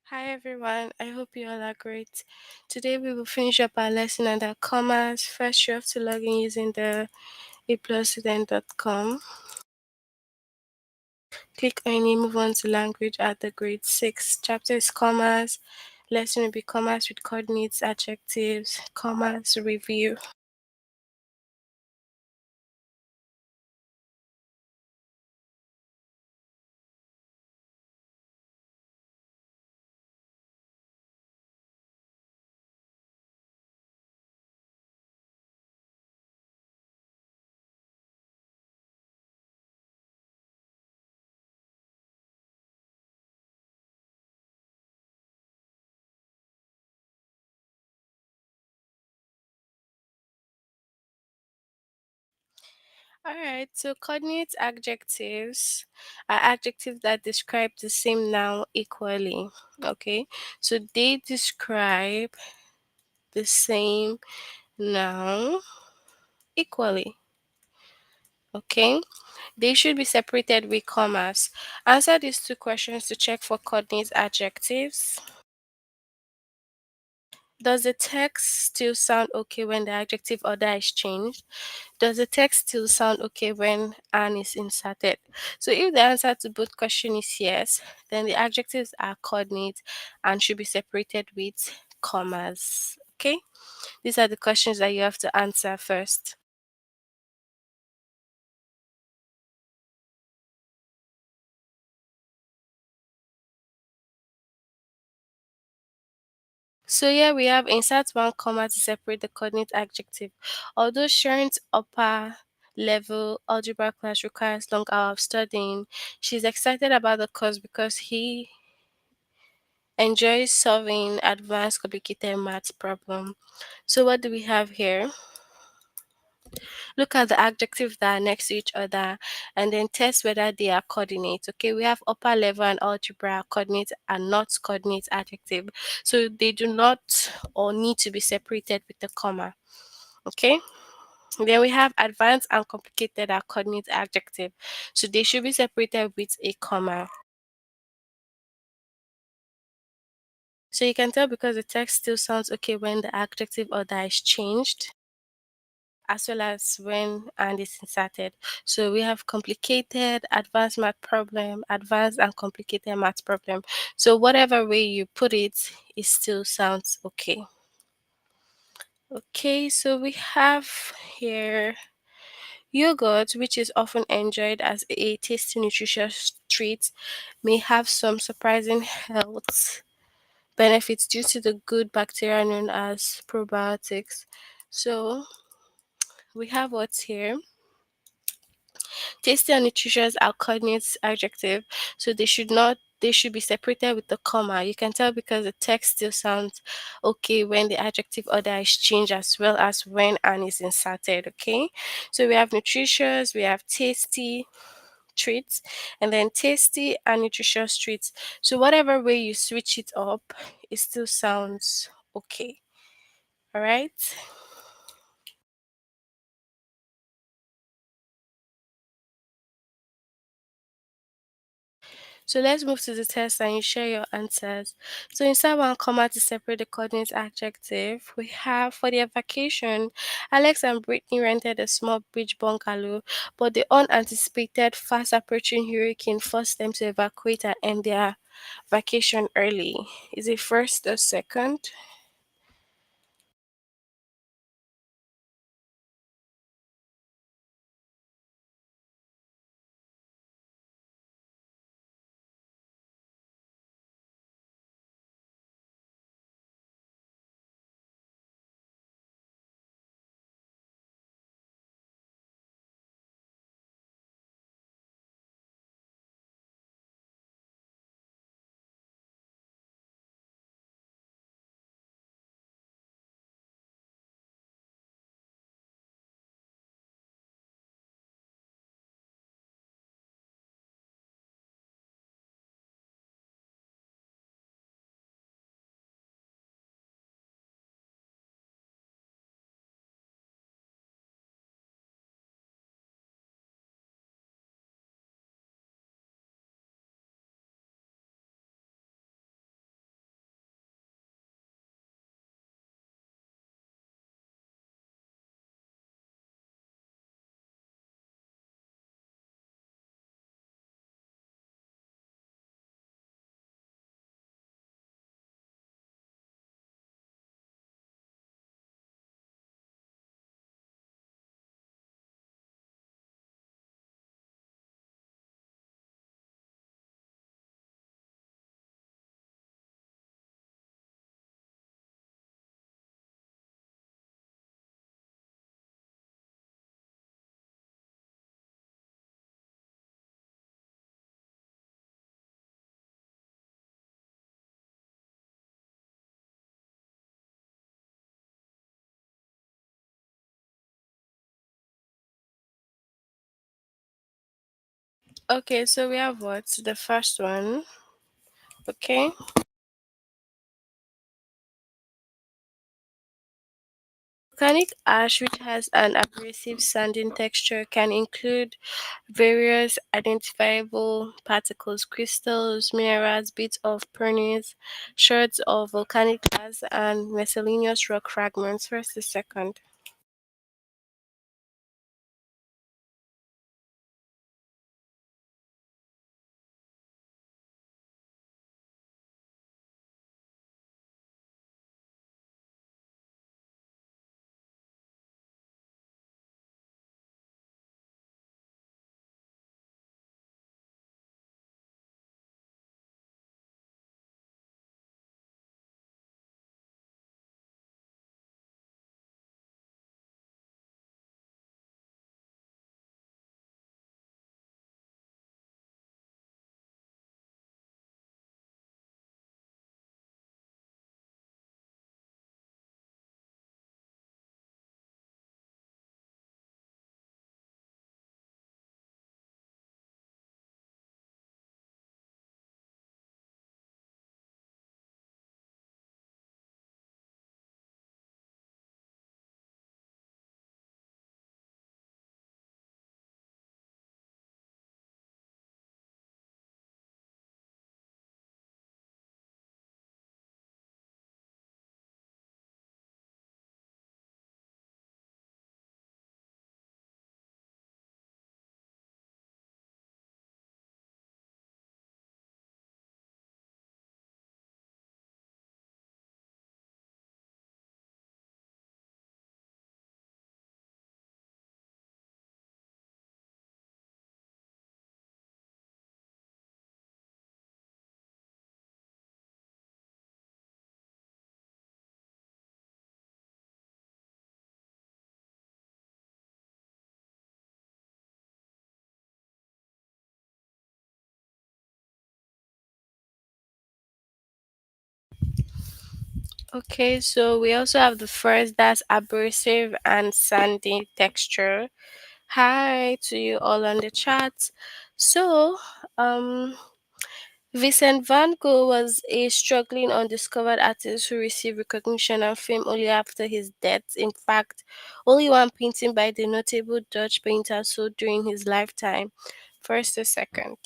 Hi everyone, I hope you all are great. Today we will finish up our lesson under commas. First, you have to log in using the aplusstudent.com. Click on any move on to language at the grade 6. Chapter is commas. Lesson will be commas with coordinates, adjectives, commas, review. Alright, so coordinate adjectives are adjectives that describe the same noun equally. Okay, so they describe the same noun equally. Okay, they should be separated with commas. Answer these two questions to check for coordinate adjectives. Does the text still sound okay when the adjective order is changed? Does the text still sound okay when an is inserted? So if the answer to both questions is yes, then the adjectives are coordinate and should be separated with commas. Okay? These are the questions that you have to answer first. So here we have insert one comma to separate the coordinate adjective. Although Sharon's upper level algebra class requires long hours of studying, she's excited about the course because he enjoys solving advanced complicated maths problem. So what do we have here? Look at the adjectives that are next to each other and then test whether they are coordinates. Okay, we have upper level and algebra coordinates and not coordinate adjective. So they do not or need to be separated with the comma. Okay. Then we have advanced and complicated are coordinate adjective. So they should be separated with a comma. So you can tell because the text still sounds okay when the adjective order is changed, as well as when and is inserted. So we have complicated, advanced math problem, advanced and complicated math problem. So whatever way you put it, it still sounds okay. Okay, so we have here yogurt, which is often enjoyed as a tasty, nutritious treat, may have some surprising health benefits due to the good bacteria known as probiotics. So we have what's here. Tasty and nutritious are coordinates adjective, so they should be separated with the comma. You can tell because the text still sounds okay when the adjective order is changed as well as when and is inserted. Okay, so we have nutritious, we have tasty treats, and then tasty and nutritious treats. So whatever way you switch it up, it still sounds okay. All right. So let's move to the test and you share your answers. So inside one comma to separate the coordinate adjective, we have for their vacation, Alex and Brittany rented a small beach bungalow, but the unanticipated fast approaching hurricane forced them to evacuate and end their vacation early. Is it first or second? Okay, so we have what? The first one. Okay. Volcanic ash, which has an abrasive sanding texture, can include various identifiable particles, crystals, minerals, bits of pumice, shards of volcanic gas, and miscellaneous rock fragments. First, the second. Okay, so we also have the first, that's abrasive and sandy texture. Hi to you all on the chat. So, um, Vincent van Gogh was a struggling undiscovered artist who received recognition and fame only after his death. In fact, only one painting by the notable Dutch painter sold during his lifetime. First or second.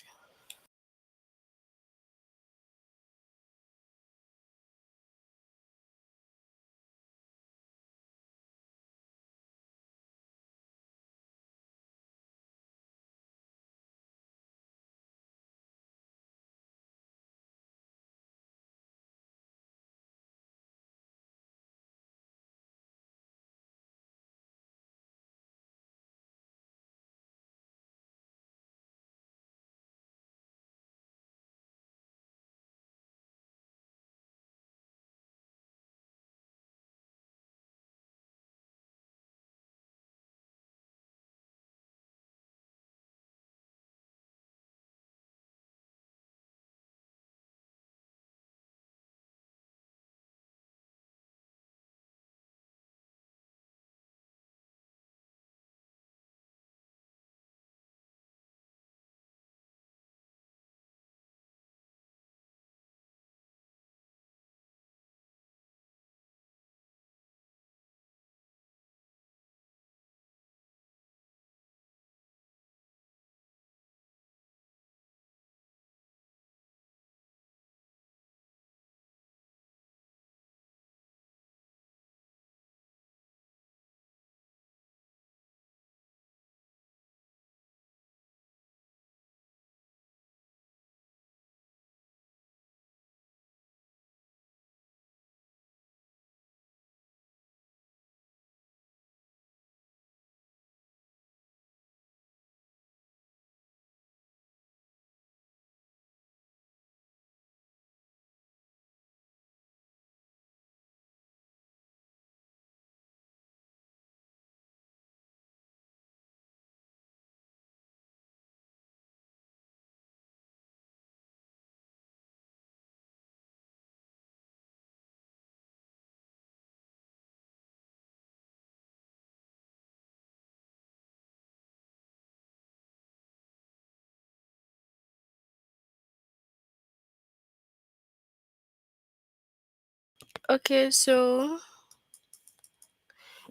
Okay, so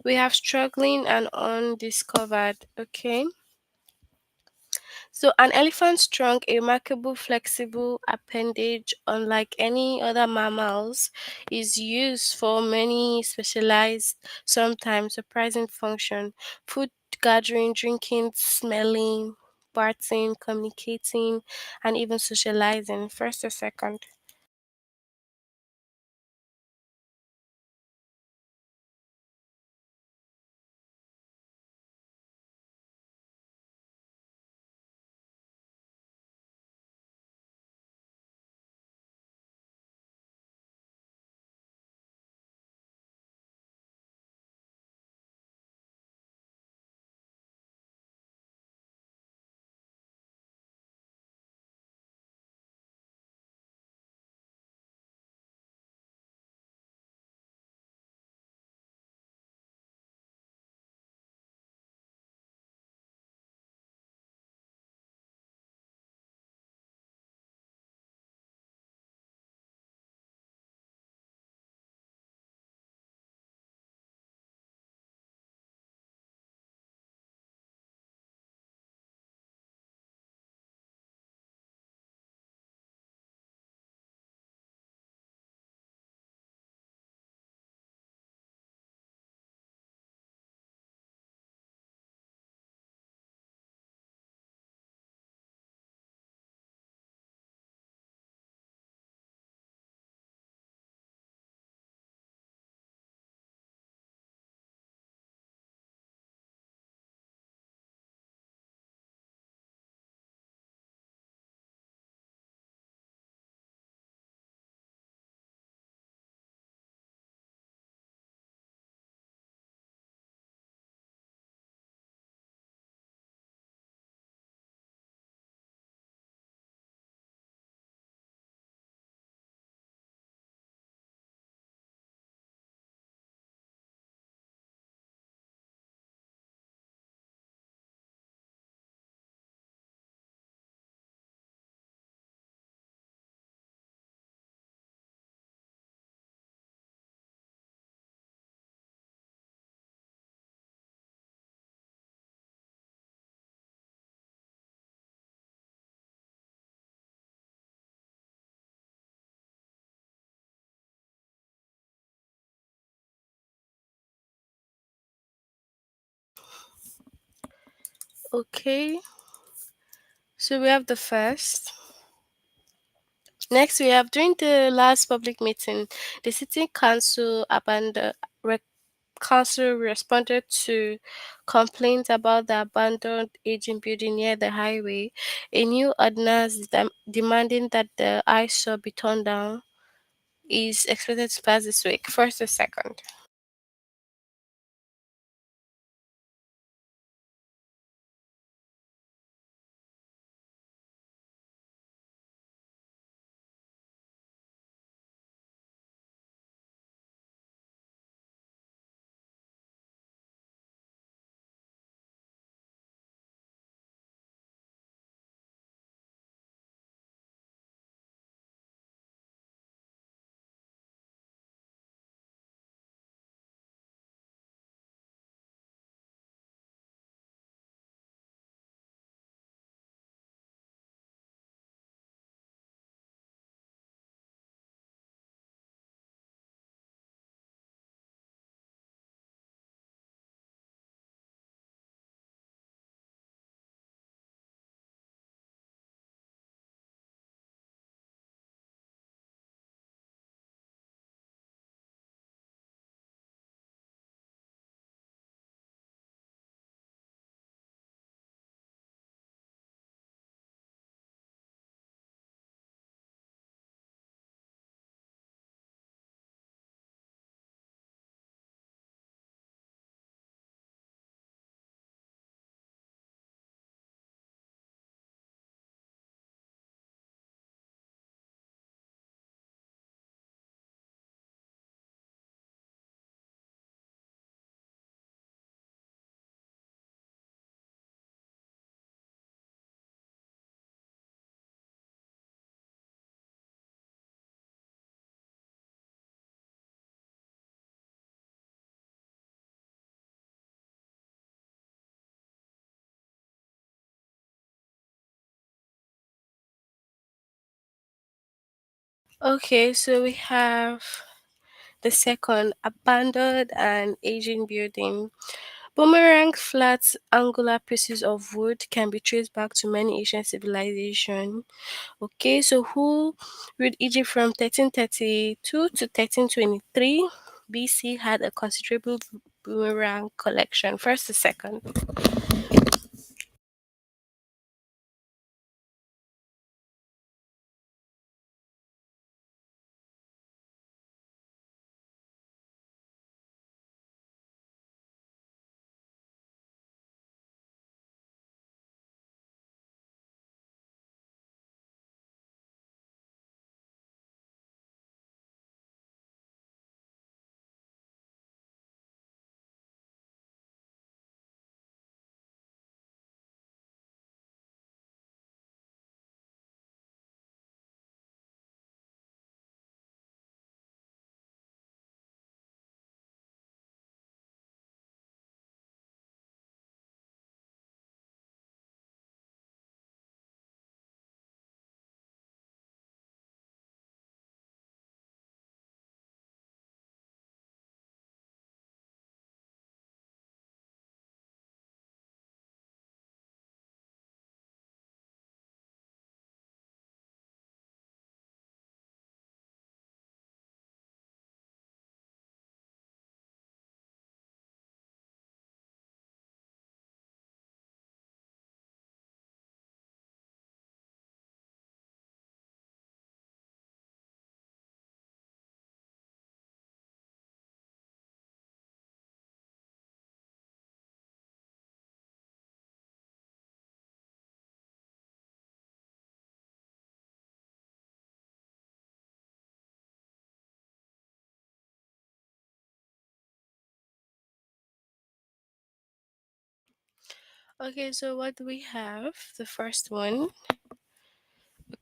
we have struggling and undiscovered. Okay, so an elephant's trunk, a remarkable flexible appendage, unlike any other mammals, is used for many specialized, sometimes surprising function: food gathering, drinking, smelling, barting, communicating, and even socializing. First or second. Okay, so we have the first. Next, we have during the last public meeting, the city council council responded to complaints about the abandoned aging building near the highway. A new ordinance demanding that the eyesore be torn down is expected to pass this week. First or second. Okay, so we have the second, abandoned and aging building. Boomerang flat angular pieces of wood can be traced back to many ancient civilizations. Okay, so who ruled Egypt from 1332 to 1323 BC had a considerable boomerang collection. First to second. Okay, so what do we have? The first one.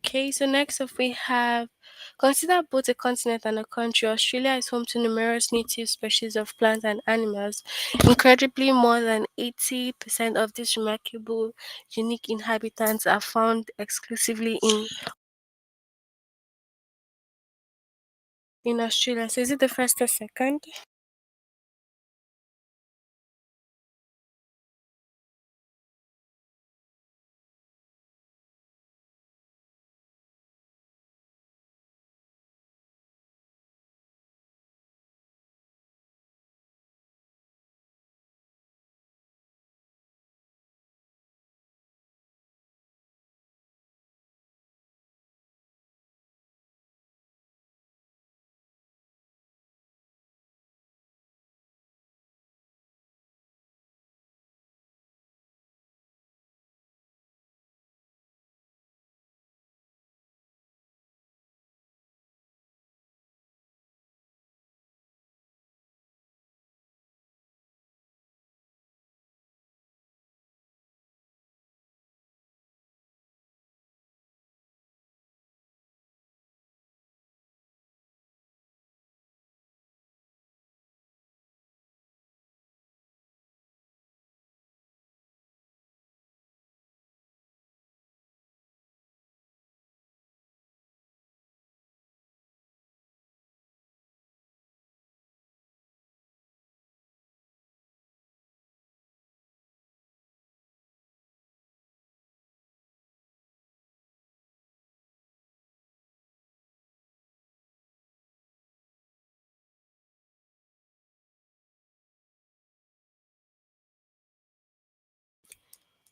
Okay, so next up we have consider both a continent and a country. Australia is home to numerous native species of plants and animals. Incredibly, more than 80% of these remarkable, unique inhabitants are found exclusively in Australia. So, is it the first or second?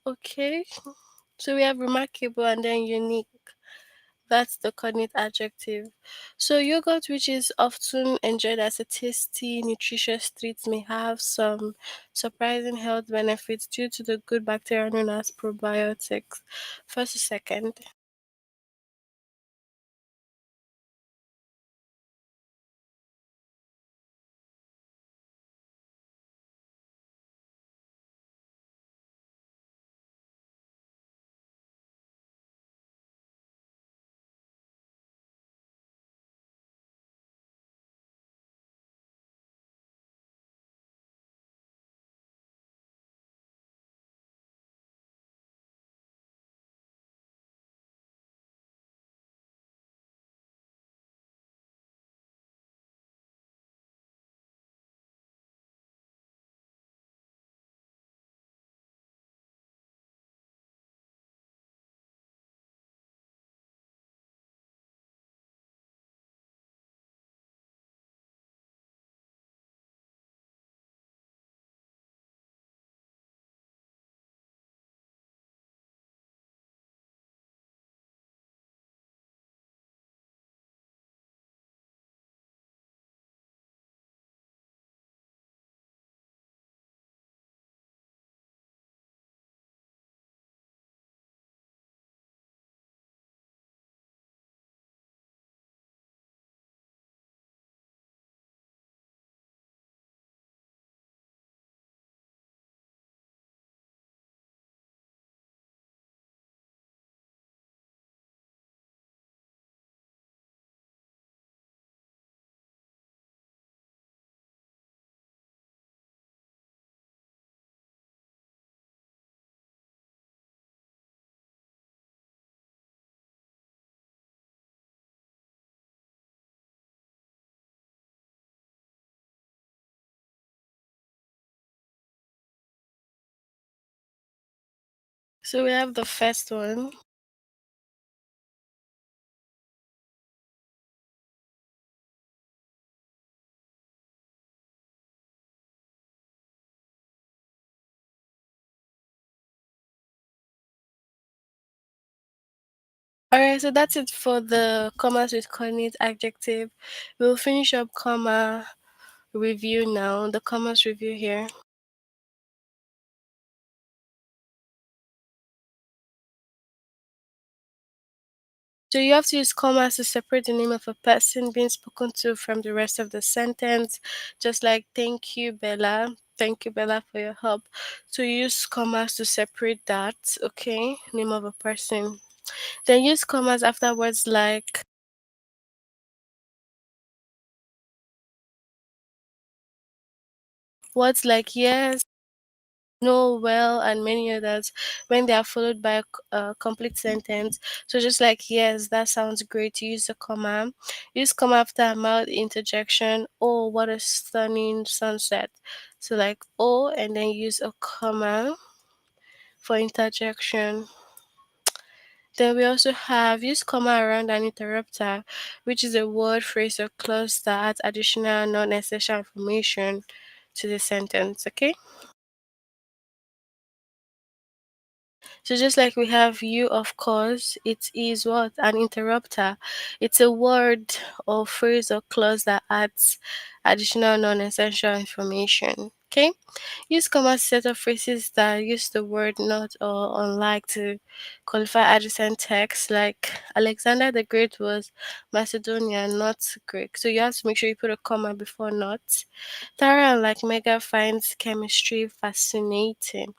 Okay, so we have remarkable and then unique. That's the coordinate adjective. So, yogurt, which is often enjoyed as a tasty, nutritious treat, may have some surprising health benefits due to the good bacteria known as probiotics. First to second. So we have the first one. Alright, so that's it for the commas with coordinate adjective. We'll finish up comma review now. The commas review here. So you have to use commas to separate the name of a person being spoken to from the rest of the sentence, just like thank you, Bella. Thank you, Bella, for your help. So use commas to separate that, okay? Name of a person. Then use commas afterwards like words like yes, no, well, and many others when they are followed by a complete sentence. So just like yes, that sounds great. Use a comma. Use comma after a mild interjection. Oh, what a stunning sunset. So like oh, and then use a comma for interjection. Then we also have use comma around an interrupter, which is a word, phrase, or clause that adds additional non-essential information to the sentence. Okay. So just like we have you, of course, it is what? An interrupter. It's a word or phrase or clause that adds additional non-essential information. Okay? Use comma set of phrases that use the word not or unlike to qualify adjacent text like Alexander the Great was Macedonian, not Greek. So you have to make sure you put a comma before not. Tara, like Mega, finds chemistry fascinating.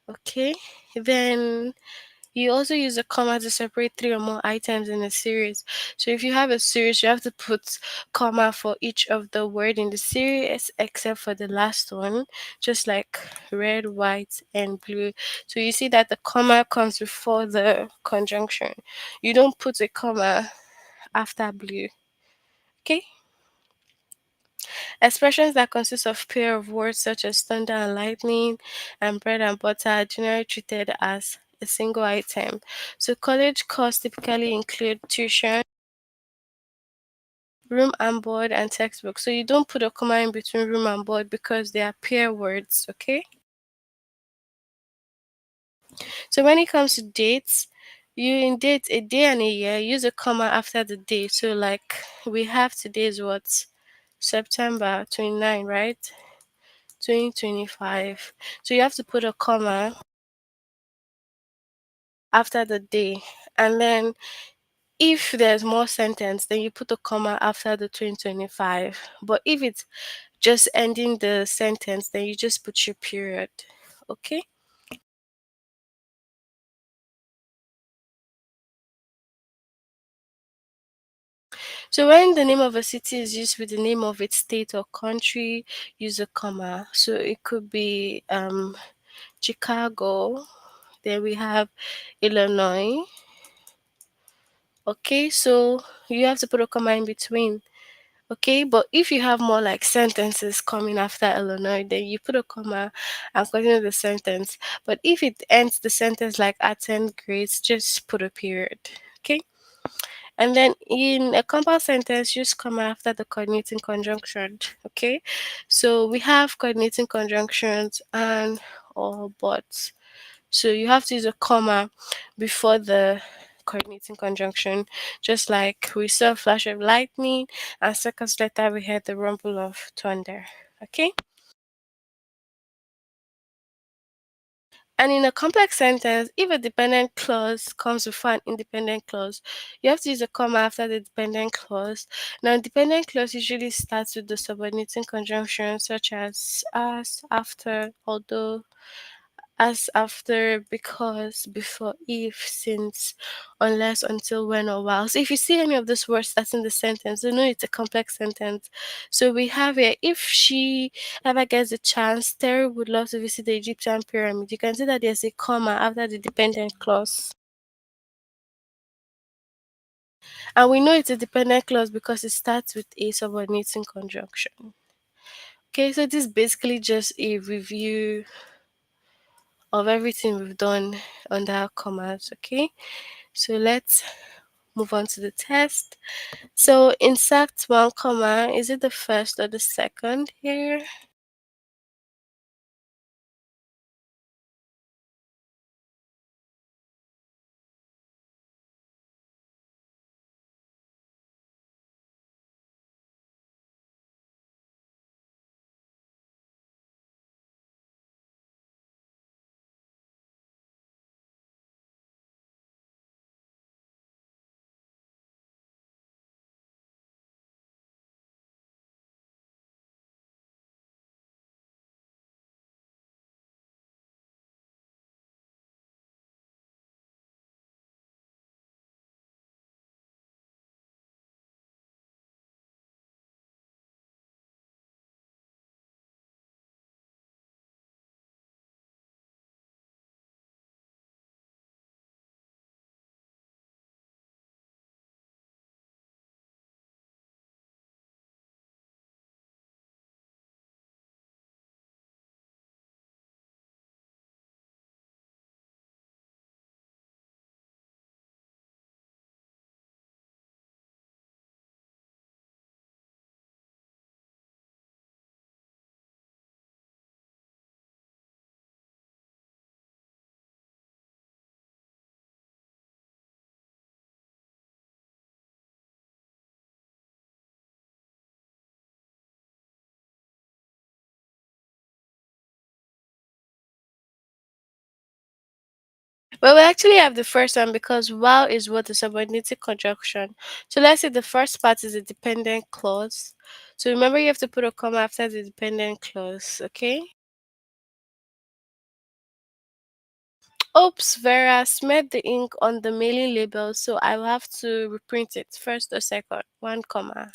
Okay, then you also use a comma to separate three or more items in a series. So if you have a series, you have to put comma for each of the word in the series except for the last one, just like red, white, and blue. So you see that the comma comes before the conjunction. You don't put a comma after blue. Okay. Expressions that consist of pair of words such as thunder and lightning and bread and butter are generally treated as a single item. So college costs typically include tuition, room and board, and textbook. So you don't put a comma in between room and board because they are pair words, okay? So when it comes to dates, you in date a day and a year, use a comma after the day. So like we have today's what? September 29, right? 2025. So you have to put a comma after the day. And then if there's more sentence, then you put a comma after the 2025. But if it's just ending the sentence, then you just put your period. Okay? So when the name of a city is used with the name of its state or country, use a comma. So it could be Chicago. Then we have Illinois. Okay, so you have to put a comma in between. Okay, but if you have more like sentences coming after Illinois, then you put a comma and continue the sentence. But if it ends the sentence like attend grades, just put a period. Okay, and then in a compound sentence, just comma after the coordinating conjunction. Okay, so we have coordinating conjunctions and or but. So you have to use a comma before the coordinating conjunction, just like we saw a flash of lightning, and seconds later we heard the rumble of thunder. Okay? And in a complex sentence, if a dependent clause comes before an independent clause, you have to use a comma after the dependent clause. Now, dependent clause usually starts with the subordinating conjunction, such as, after, although, as after, because, before, if, since, unless, until, when, or while. So if you see any of those words starting the sentence, you know it's a complex sentence. So we have here, if she ever gets a chance, Terry would love to visit the Egyptian pyramid. You can see that there's a comma after the dependent clause. And we know it's a dependent clause because it starts with a subordinating conjunction. Okay, so this is basically just a review of everything we've done under commas. Okay, so let's move on to the test. So insert one comma. Is it the first or the second here? Well, we actually have the first one because while is what the subordinating conjunction. So let's say the first part is a dependent clause. So remember you have to put a comma after the dependent clause, okay? Oops, Vera smeared the ink on the mailing label, so I will have to reprint it first or second. One comma.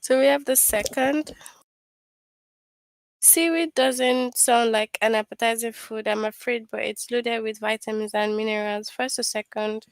So we have the second. Seaweed doesn't sound like an appetizing food, I'm afraid, but it's loaded with vitamins and minerals. First or second?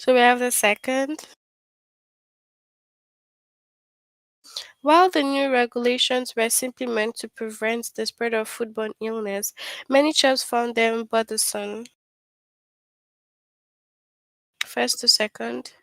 So we have the second. While the new regulations were simply meant to prevent the spread of foodborne illness, many chefs found them bothersome. First to second.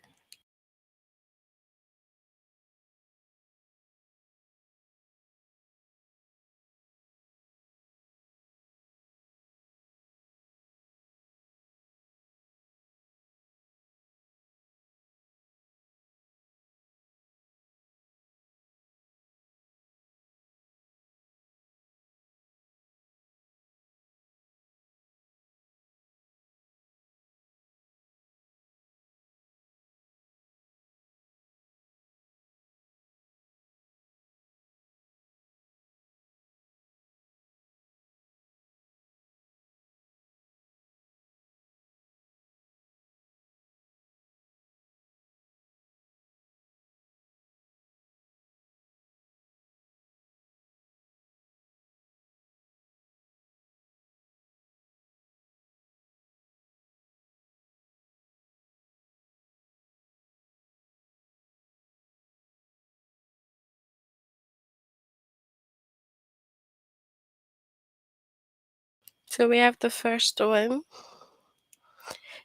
So we have the first one.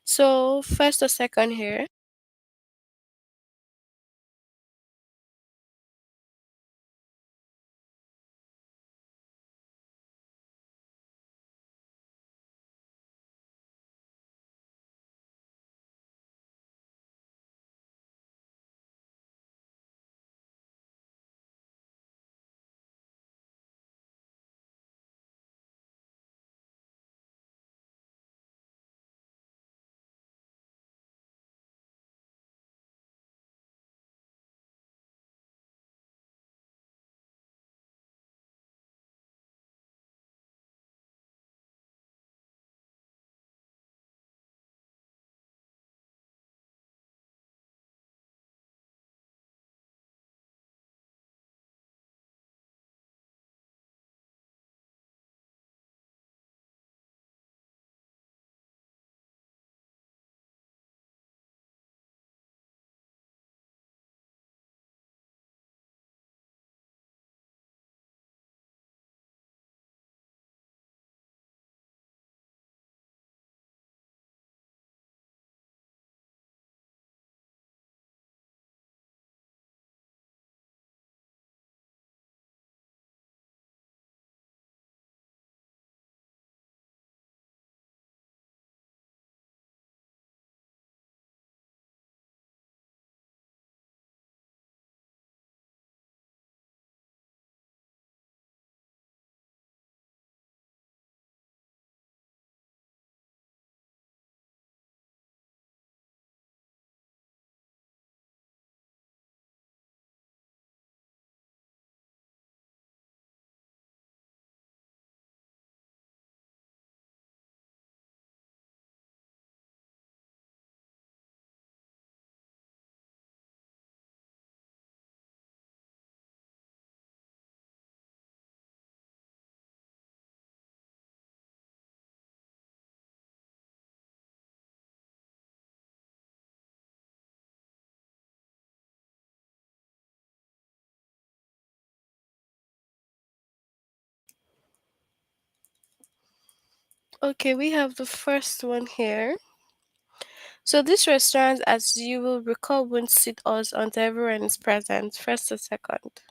So first or second here. Okay, we have the first one here. So this restaurant, as you will recall, won't sit us until everyone is present. First or second.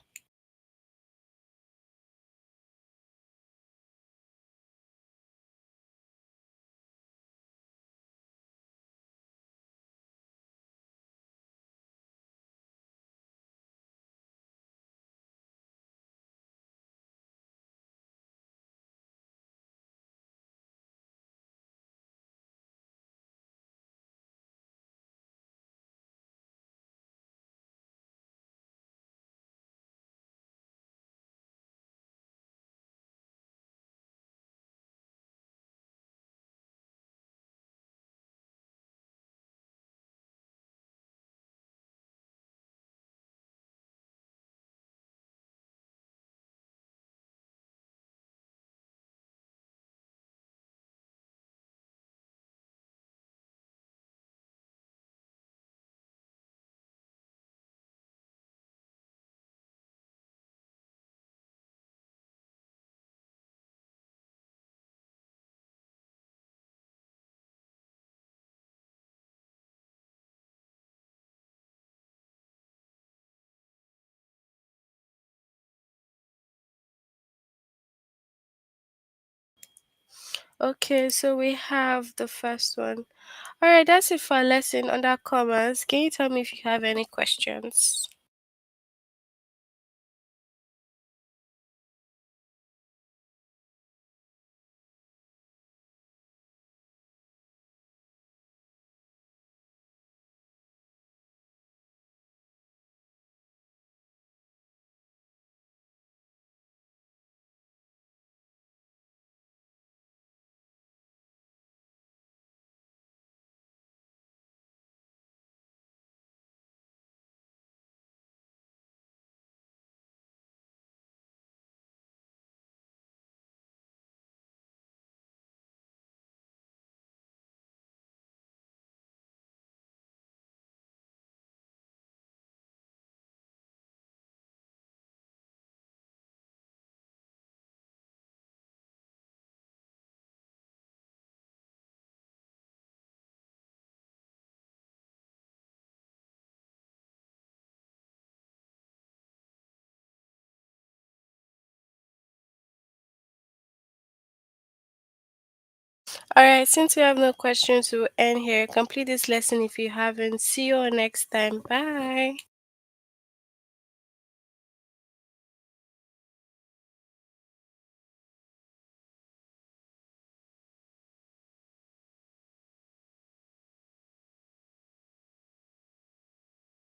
Okay, so we have the first one. All right, that's it for our lesson under commas. Can you tell me if you have any questions? All right, since we have no questions, we'll end here. Complete this lesson if you haven't. See you all next time. Bye.